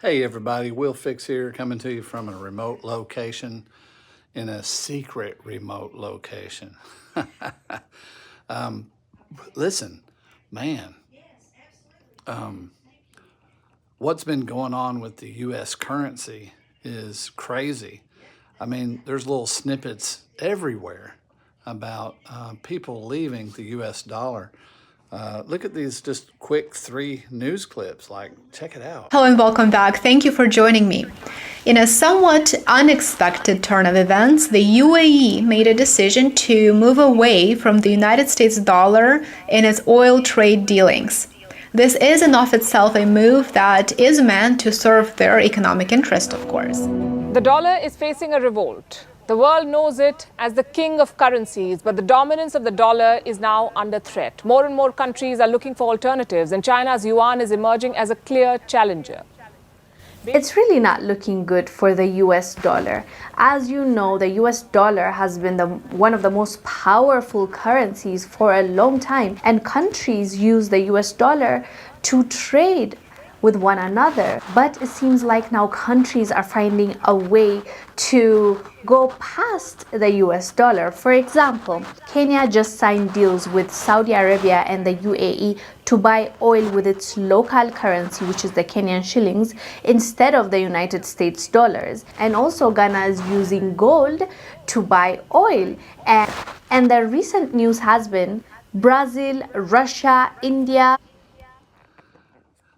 Hey everybody, Will Fix here, coming to you from a remote location in a secret remote location. Listen, man, what's been going on with the US currency is crazy. I mean, there's little snippets everywhere about people leaving the US dollar. Look at these just quick 3 news clips, check it out. Hello and welcome back. Thank you for joining me. In a somewhat unexpected turn of events, the UAE made a decision to move away from the United States dollar in its oil trade dealings. This is in of itself a move that is meant to serve their economic interest, of course. The dollar is facing a revolt. The world knows it as the king of currencies, but the dominance of the dollar is now under threat. More and more countries are looking for alternatives, and China's yuan is emerging as a clear challenger. It's really not looking good for the US dollar. As you know, the US dollar has been one of the most powerful currencies for a long time, and countries use the US dollar to trade with one another. But it seems like now countries are finding a way to go past the US dollar. For example, Kenya just signed deals with Saudi Arabia and the UAE to buy oil with its local currency, which is the Kenyan shillings, instead of the United States dollars. And also Ghana is using gold to buy oil. And the recent news has been Brazil, Russia, India.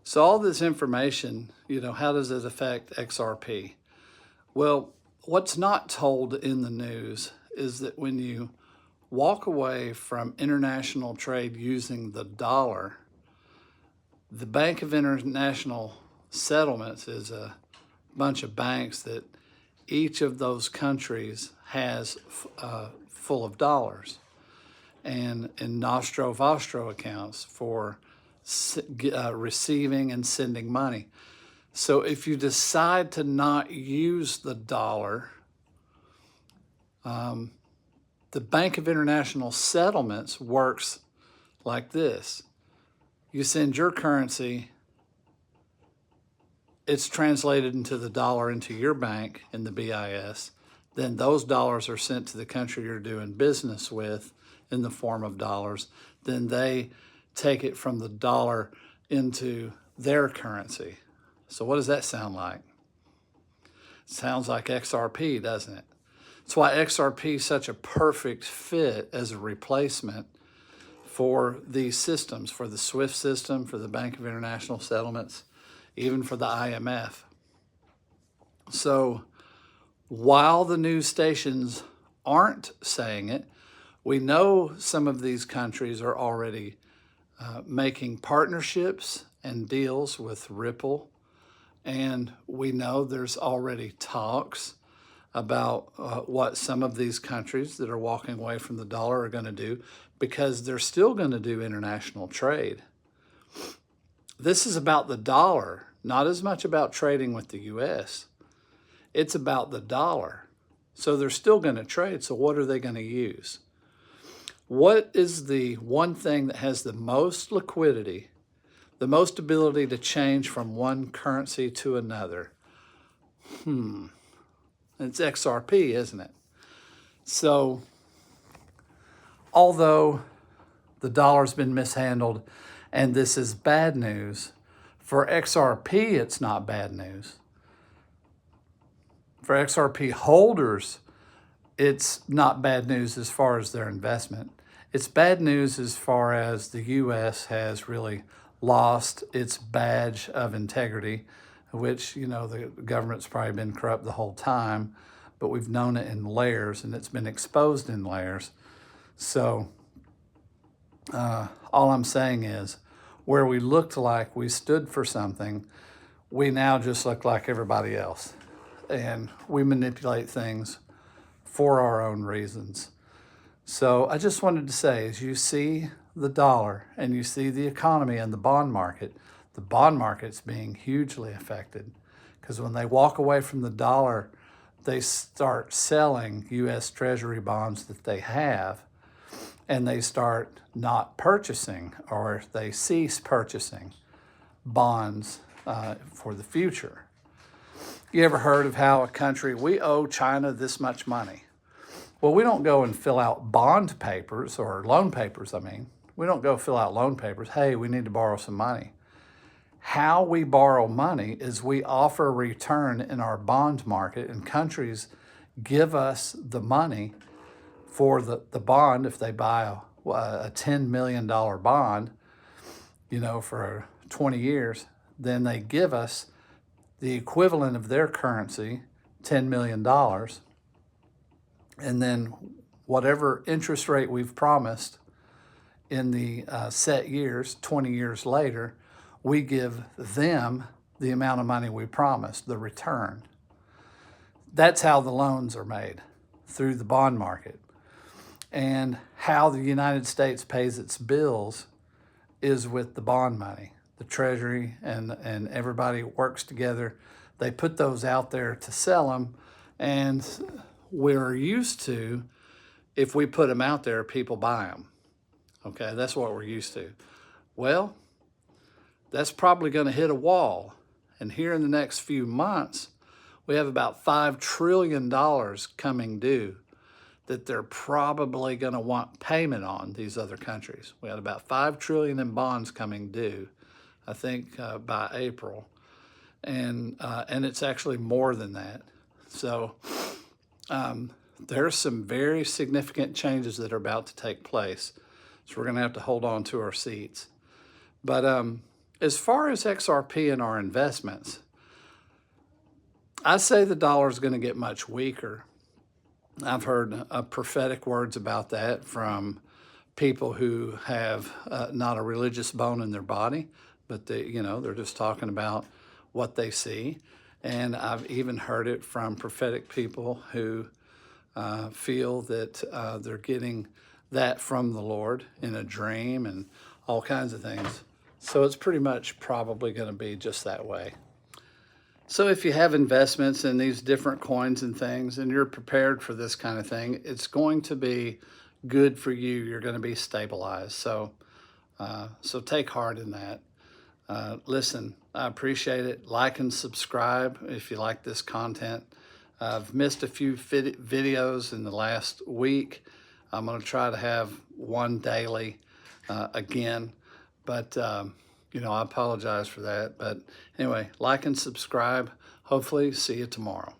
So all this information, how does it affect XRP? Well, what's not told in the news is that when you walk away from international trade using the dollar, the Bank of International Settlements is a bunch of banks that each of those countries has full of dollars, and in Nostro Vostro accounts for receiving and sending money. So if you decide to not use the dollar, the Bank of International Settlements works like this. You send your currency, it's translated into the dollar into your bank in the BIS. Then those dollars are sent to the country you're doing business with in the form of dollars. Then they take it from the dollar into their currency. So what does that sound like? Sounds like XRP, doesn't it? That's why XRP is such a perfect fit as a replacement for these systems, for the SWIFT system, for the Bank of International Settlements, even for the IMF. So while the news stations aren't saying it, we know some of these countries are already making partnerships and deals with Ripple. And we know there's already talks about what some of these countries that are walking away from the dollar are going to do, because they're still going to do international trade. This is about the dollar, not as much about trading with the US. It's about the dollar. So they're still going to trade. So what are they going to use? What is the one thing that has the most liquidity, the most ability to change from one currency to another? It's XRP, isn't it? So, although the dollar's been mishandled and this is bad news, for XRP it's not bad news. For XRP holders, it's not bad news as far as their investment. It's bad news as far as the U.S. has really lost its badge of integrity, which, the government's probably been corrupt the whole time, but we've known it in layers, and it's been exposed in layers. So all I'm saying is, where we looked like we stood for something, we now just look like everybody else. And we manipulate things for our own reasons. So I just wanted to say, as you see the dollar and you see the economy and the bond market's being hugely affected, because when they walk away from the dollar, they start selling U.S. Treasury bonds that they have, and they start not purchasing, or they cease purchasing bonds for the future. You ever heard of how a country, we owe China this much money? Well, we don't go and fill out bond papers or loan papers, I mean. We don't go fill out loan papers. Hey, we need to borrow some money. How we borrow money is we offer a return in our bond market, and countries give us the money for the bond. If they buy a $10 million bond, for 20 years, then they give us the equivalent of their currency, $10 million. And then whatever interest rate we've promised in the set years, 20 years later, we give them the amount of money we promised, the return. That's how the loans are made, through the bond market. And how the United States pays its bills is with the bond money. The Treasury and everybody works together. They put those out there to sell them, and we're used to, if we put them out there, people buy them. Okay, that's what we're used to. Well, that's probably going to hit a wall. And here in the next few months, we have about $5 trillion coming due that they're probably going to want payment on, these other countries. We had about $5 trillion in bonds coming due, I think by April. And it's actually more than that. So there's some very significant changes that are about to take place. So we're going to have to hold on to our seats. But as far as XRP and our investments, I say the dollar is going to get much weaker. I've heard prophetic words about that from people who have not a religious bone in their body, but they're just talking about what they see. And I've even heard it from prophetic people who feel that they're getting that from the Lord in a dream and all kinds of things. So it's pretty much probably going to be just that way. So if you have investments in these different coins and things, and you're prepared for this kind of thing, it's going to be good for you. You're going to be stabilized. So take heart in that. Listen, I appreciate it. Like and subscribe if you like this content. I've missed a few videos in the last week. I'm going to try to have one daily again, but I apologize for that. But anyway, like and subscribe. Hopefully see you tomorrow.